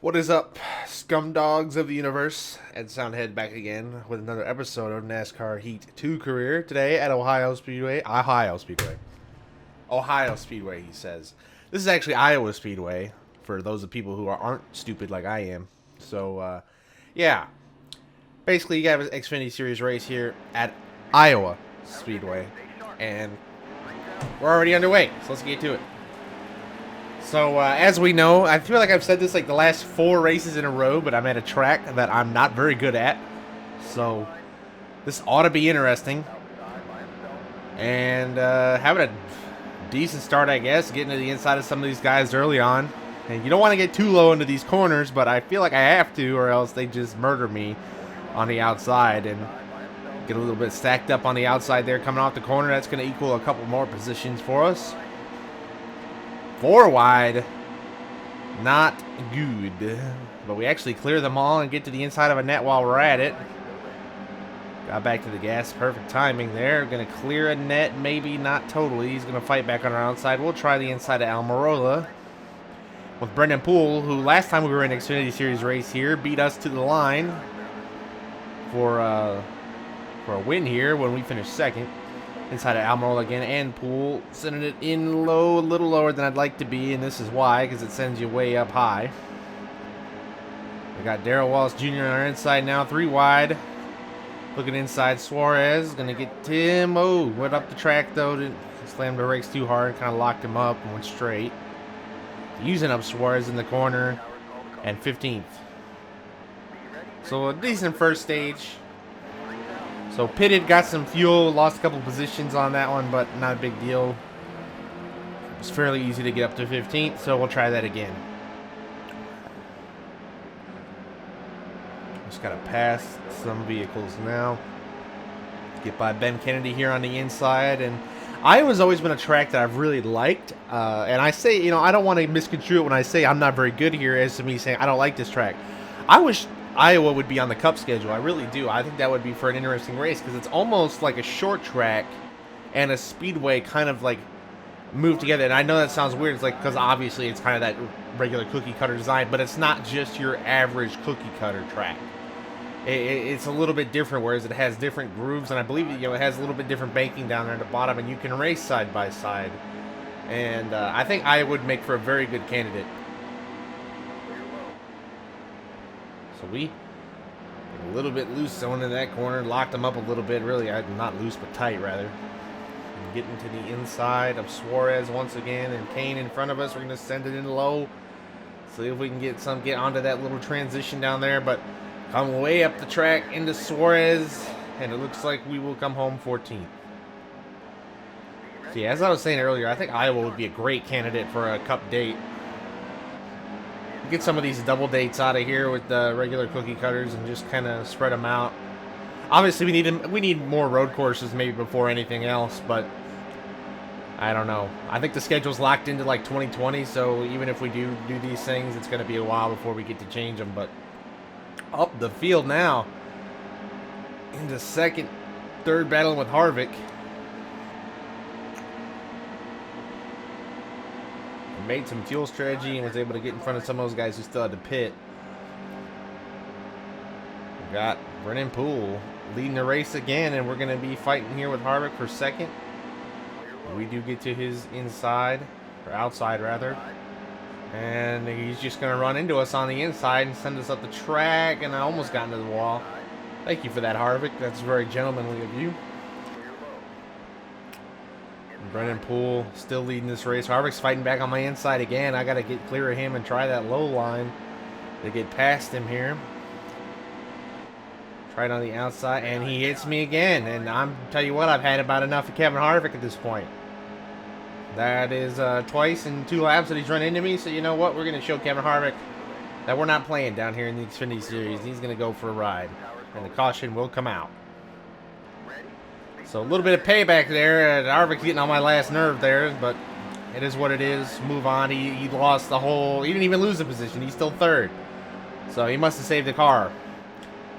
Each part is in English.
What is up, scum dogs of the universe? Ed Soundhead back again with another episode of NASCAR Heat 2 Career today at Ohio Speedway, he says. This is actually Iowa Speedway for those of people who aren't stupid like I am. So, yeah. Basically, you got an Xfinity Series race here at Iowa Speedway. And we're already underway, so let's get to it. So, as we know, I feel like I've said this like the last 4 races in a row, but I'm at a track that I'm not very good at. So, this ought to be interesting. And having a decent start, I guess, getting to the inside of some of these guys early on. And you don't want to get too low into these corners, but I feel like I have to, or else they just murder me on the outside. And get a little bit stacked up on the outside there coming off the corner. That's going to equal a couple more positions for us. 4 wide, not good, but we actually clear them all and get to the inside of a net while we're at it. Got back to the gas, perfect timing there. Gonna clear a net, maybe not totally. He's gonna fight back on our outside. We'll try the inside of Almirola with Brendan Poole, who last time we were in an Xfinity Series race here beat us to the line for a win here when we finished second. Inside of Almirola again, and Poole sending it in low, a little lower than I'd like to be, and this is why, because it sends you way up high. We got Darrell Wallace Jr. on our inside now, 3 wide. Looking inside, Suarez, gonna get Tim. Oh, went up the track though, didn't slam the brakes too hard, kind of locked him up and went straight. Using up Suarez in the corner, and 15th. So a decent first stage. So pitted, got some fuel, lost a couple positions on that one, but not a big deal. It was fairly easy to get up to 15th, so we'll try that again. Just gotta pass some vehicles now. Get by Ben Kennedy here on the inside, and Iowa's always been a track that I've really liked. And I say, I don't want to misconstrue it when I say I'm not very good here as to me saying I don't like this track. I wish Iowa would be on the Cup schedule. I really do. I think that would be for an interesting race because it's almost like a short track and a speedway kind of like moved together. And I know that sounds weird. It's like because obviously it's kind of that regular cookie cutter design, but it's not just your average cookie cutter track. It's a little bit different, whereas it has different grooves, and I believe it has a little bit different banking down there at the bottom, and you can race side by side. And I think Iowa would make for a very good candidate. So we a little bit loose going in that corner, locked them up a little bit. Really, not loose, but tight, rather. And getting to the inside of Suarez once again, and Kane in front of us. We're going to send it in low. See if we can get onto that little transition down there, but come way up the track into Suarez, and it looks like we will come home 14th. So yeah, as I was saying earlier, I think Iowa would be a great candidate for a Cup date. Get some of these double dates out of here with the regular cookie cutters and just kind of spread them out. Obviously, we need more road courses maybe before anything else, but I don't know. I think the schedule's locked into like 2020, so even if we do these things, it's going to be a while before we get to change them. But up the field now into second, third, battling with Harvick. Made some fuel strategy and was able to get in front of some of those guys who still had to pit. We got Brennan Poole leading the race again, and we're going to be fighting here with Harvick for second. We do get to his inside, or outside rather, and he's just going to run into us on the inside and send us up the track, and I almost got into the wall. Thank you for that, Harvick. That's very gentlemanly of you. Brennan Poole still leading this race. Harvick's fighting back on my inside again. I got to get clear of him and try that low line to get past him here. Try it on the outside, and he hits me again. And I'm tell you what, I've had about enough of Kevin Harvick at this point. That is twice in 2 laps that he's run into me. So you know what? We're going to show Kevin Harvick that we're not playing down here in the Xfinity Series. He's going to go for a ride, and the caution will come out. So a little bit of payback there. Harvick's getting on my last nerve there, but it is what it is. Move on. He lost the whole... He didn't even lose the position. He's still third. So he must have saved the car.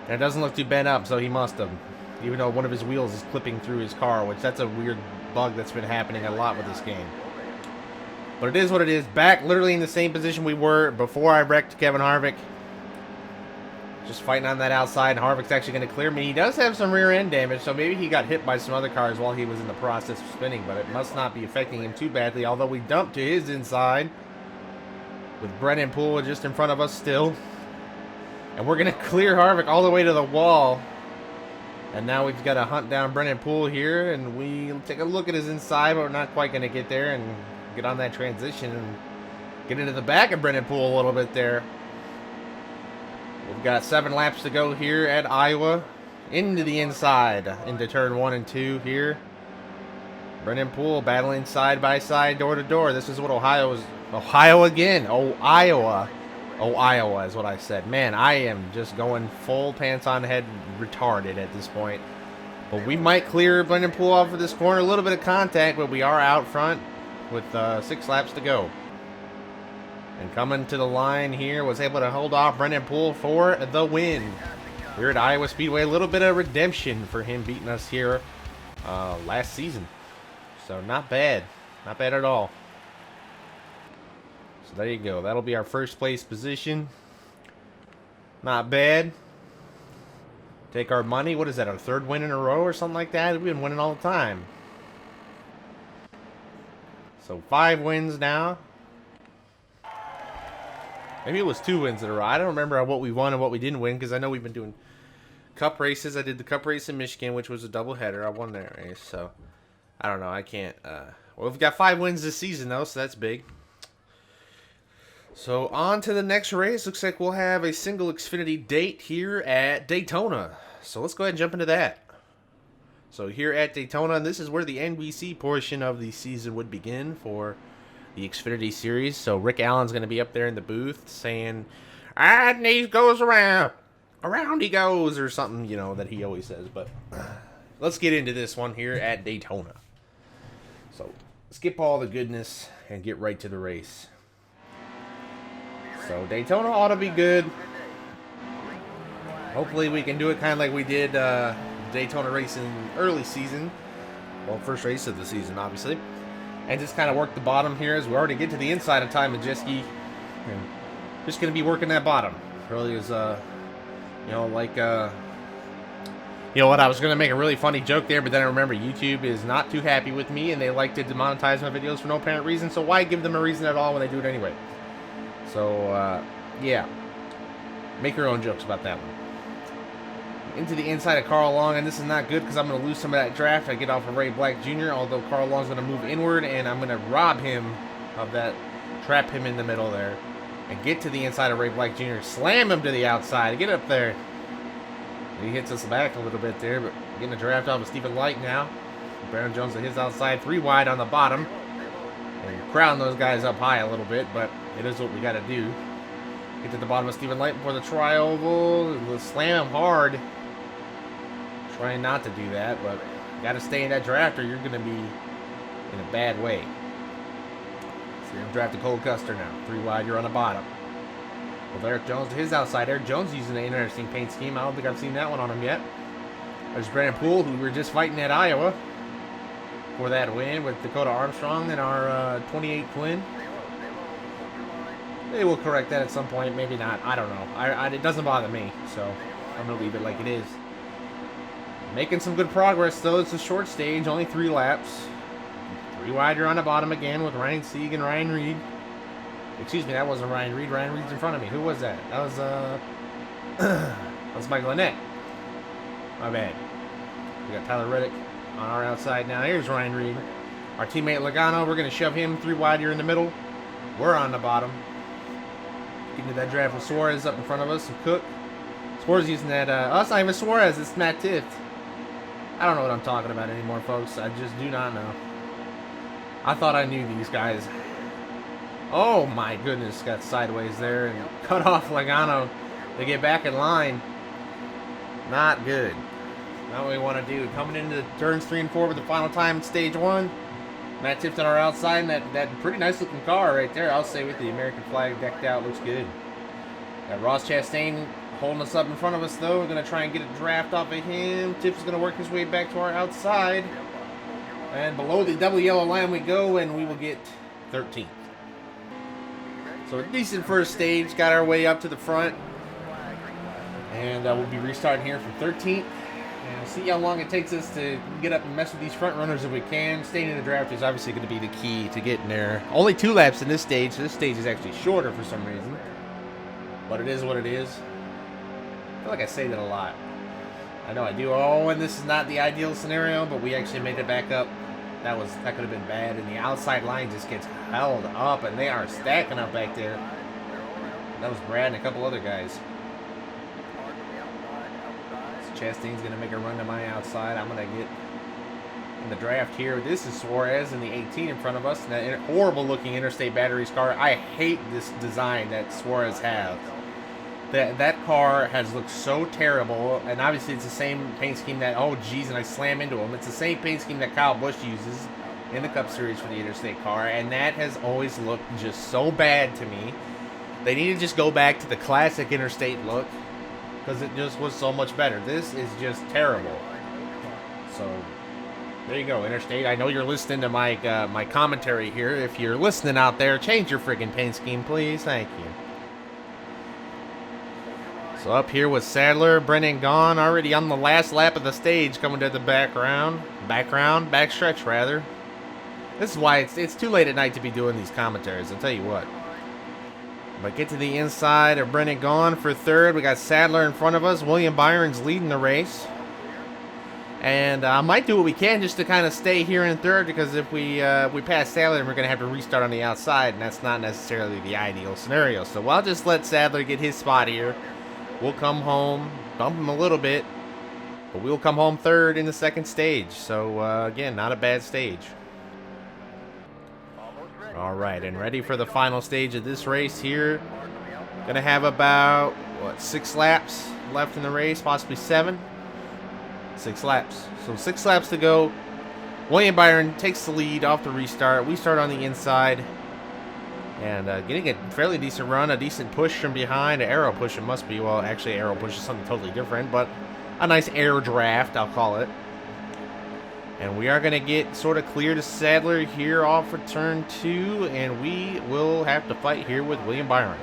And it doesn't look too bent up, so he must have. Even though one of his wheels is clipping through his car, which that's a weird bug that's been happening a lot with this game. But it is what it is. Back literally in the same position we were before I wrecked Kevin Harvick. Just fighting on that outside. Harvick's actually going to clear me. He does have some rear end damage, so maybe he got hit by some other cars while he was in the process of spinning, but it must not be affecting him too badly, although we dumped to his inside with Brennan Poole just in front of us still. And we're going to clear Harvick all the way to the wall. And now we've got to hunt down Brennan Poole here, and we take a look at his inside, but we're not quite going to get there and get on that transition and get into the back of Brennan Poole a little bit there. We've got 7 laps to go here at Iowa. Into the inside, into turn 1 and 2 here. Brennan Poole battling side by side, door to door. This is what Ohio is. Ohio again. Oh, Iowa. Oh, Iowa is what I said. Man, I am just going full pants on head retarded at this point. But we might clear Brennan Poole off of this corner. A little bit of contact, but we are out front with 6 laps to go. And coming to the line here, was able to hold off Brennan Poole for the win. Here at Iowa Speedway, a little bit of redemption for him beating us here last season. So not bad. Not bad at all. So there you go. That'll be our first place position. Not bad. Take our money. What is that, our 3rd win in a row or something like that? We've been winning all the time. So 5 wins now. Maybe it was 2 wins in a row. I don't remember what we won and what we didn't win, because I know we've been doing cup races. I did the cup race in Michigan, which was a doubleheader. I won that race, so I don't know. I can't. Well, we've got 5 wins this season, though, so that's big. So on to the next race. Looks like we'll have a single Xfinity date here at Daytona. So let's go ahead and jump into that. So here at Daytona, this is where the NBC portion of the season would begin for the Xfinity Series. So Rick Allen's going to be up there in the booth saying, and he goes around he goes, or something, you know, that he always says. But let's get into this one here at Daytona. So skip all the goodness and get right to the race. So Daytona ought to be good. Hopefully we can do it kind of like we did Daytona Racing early season. Well, first race of the season, obviously. And just kind of work the bottom here as we already get to the inside of Ty Majeski. And just going to be working that bottom. Really is, you know, like, you know what, I was going to make a really funny joke there, but then I remember YouTube is not too happy with me, and they like to demonetize my videos for no apparent reason, so why give them a reason at all when they do it anyway? So, yeah. Make your own jokes about that one. Into the inside of Carl Long, and this is not good because I'm going to lose some of that draft. I get off of Ray Black Jr., although Carl Long's going to move inward, and I'm going to rob him of that, trap him in the middle there, and get to the inside of Ray Black Jr., slam him to the outside, get up there. And he hits us back a little bit there, but getting a draft off of Stephen Light now. Baron Jones to his outside, 3 wide on the bottom, and crowding those guys up high a little bit, but it is what we got to do. Get to the bottom of Stephen Light before the tri-oval, slam him hard. Trying not to do that, but you got to stay in that draft or you're going to be in a bad way. So you're going to draft a Cole Custer now. 3 wide, you're on the bottom. Well, Eric Jones to his outside. Eric Jones using an interesting paint scheme. I don't think I've seen that one on him yet. There's Brennan Poole, who we were just fighting at Iowa for that win with Dakota Armstrong and our 28 twin. They will correct that at some point. Maybe not. I don't know. It doesn't bother me, so I'm going to leave it like it is. Making some good progress, though. It's a short stage, only 3 laps. 3 wide, you're on the bottom again with Ryan Sieg and Ryan Reed. Excuse me, that wasn't Ryan Reed. Ryan Reed's in front of me. Who was that? That was, that was Michael Annette. My bad. We got Tyler Reddick on our outside now. Here's Ryan Reed. Our teammate Logano, we're going to shove him 3 wide, you're in the middle. We're on the bottom. Getting to that draft with Suarez up in front of us and Cook. Suarez using that, oh, it's not even Suarez, it's Matt Tift. I don't know what I'm talking about anymore, folks. I just do not know. I thought I knew these guys. Oh my goodness, got sideways there and cut off Logano to get back in line. Not good. Not what we want to do. Coming into turns 3 and 4 for the final time in stage 1. Matt Tift on our outside, and that pretty nice looking car right there, I'll say, with the American flag decked out, looks good. Got Ross Chastain holding us up in front of us, though. We're going to try and get a draft off of him. Tips is going to work his way back to our outside. And below the double yellow line we go, and we will get 13th. So a decent first stage, got our way up to the front. And we'll be restarting here from 13th. And see how long it takes us to get up and mess with these front runners if we can. Staying in the draft is obviously going to be the key to getting there. Only 2 laps in this stage. So this stage is actually shorter for some reason. But it is what it is. I feel like I say that a lot. I know I do. Oh, and this is not the ideal scenario, but we actually made it back up. That could have been bad. And the outside line just gets held up, and they are stacking up back there. That was Brad and a couple other guys. Chastain's going to make a run to my outside. I'm going to get in the draft here. This is Suarez in the 18 in front of us. That horrible looking Interstate Batteries car. I hate this design that Suarez has. That car has looked so terrible, and obviously it's the same paint scheme that, oh geez, and I slam into him. It's the same paint scheme that Kyle Busch uses in the Cup Series for the Interstate car, and that has always looked just so bad to me. They need to just go back to the classic Interstate look, because it just was so much better. This is just terrible. So there you go, Interstate. I know you're listening to my my commentary here. If you're listening out there, change your friggin' paint scheme, please. Thank you. So up here with Sadler, Brennan Gaughan, already on the last lap of the stage, coming to the backstretch rather. This is why it's too late at night to be doing these commentaries, I'll tell you what. But get to the inside of Brennan Gaughan for third. We got Sadler in front of us. William Byron's leading the race. And I might do what we can just to kind of stay here in third, because if we pass Sadler, then we're going to have to restart on the outside, and that's not necessarily the ideal scenario. So I'll just let Sadler get his spot here. We'll come home, bump him a little bit, but we'll come home third in the second stage. So, again, not a bad stage. All right, and ready for the final stage of this race here. Going to have about, 6 laps left in the race, possibly 7. 6 laps. So 6 laps to go. William Byron takes the lead off the restart. We start on the inside. And getting a fairly decent run, a decent push from behind. An arrow push, it must be. Well, actually, arrow push is something totally different, but a nice air draft, I'll call it. And we are going to get sort of clear to Sadler here off of turn 2, and we will have to fight here with William Byron.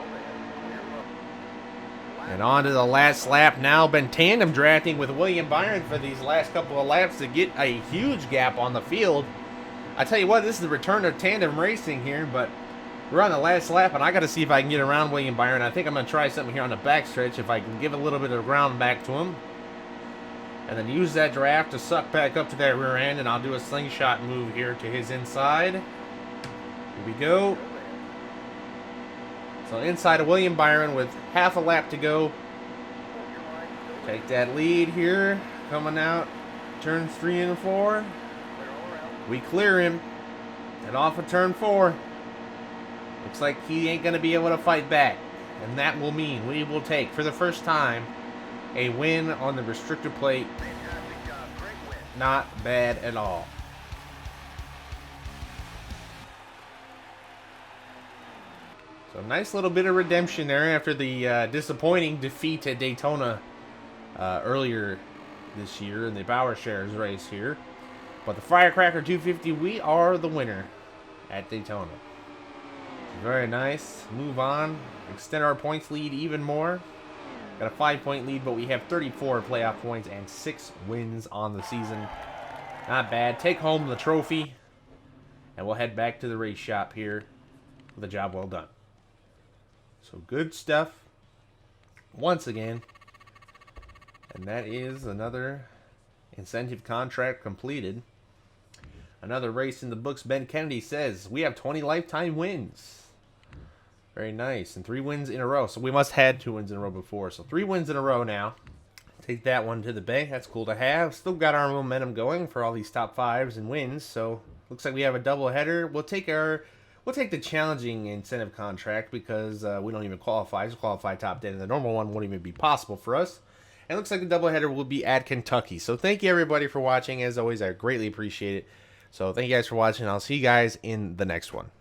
And on to the last lap now. Been tandem drafting with William Byron for these last couple of laps to get a huge gap on the field. I tell you what, this is the return of tandem racing here, but we're on the last lap, and I got to see if I can get around William Byron. I think I'm going to try something here on the backstretch, if I can give a little bit of ground back to him. And then use that draft to suck back up to that rear end, and I'll do a slingshot move here to his inside. Here we go. So inside of William Byron with half a lap to go. Take that lead here. Coming out. Turns 3 and 4. We clear him. And off of turn 4. Looks like he ain't going to be able to fight back. And that will mean we will take, for the first time, a win on the restrictor plate. Not bad at all. So nice little bit of redemption there after the disappointing defeat at Daytona earlier this year in the Power Shares race here. But the Firecracker 250, we are the winner at Daytona. Very nice. Move on. Extend our points lead even more. Got a 5-point lead, but we have 34 playoff points and 6 wins on the season. Not bad. Take home the trophy, and we'll head back to the race shop here with a job well done. So good stuff once again. And that is another incentive contract completed. Another race in the books. Ben Kennedy says we have 20 lifetime wins. Very nice. And 3 wins in a row. So we must have had 2 wins in a row before. So 3 wins in a row now. Take that one to the bank. That's cool to have. Still got our momentum going for all these top 5s and wins. So looks like we have a double header. We'll take the challenging incentive contract because we don't even qualify. Just qualify top 10. And the normal one won't even be possible for us. And it looks like the doubleheader will be at Kentucky. So thank you everybody for watching. As always, I greatly appreciate it. So thank you guys for watching. I'll see you guys in the next one.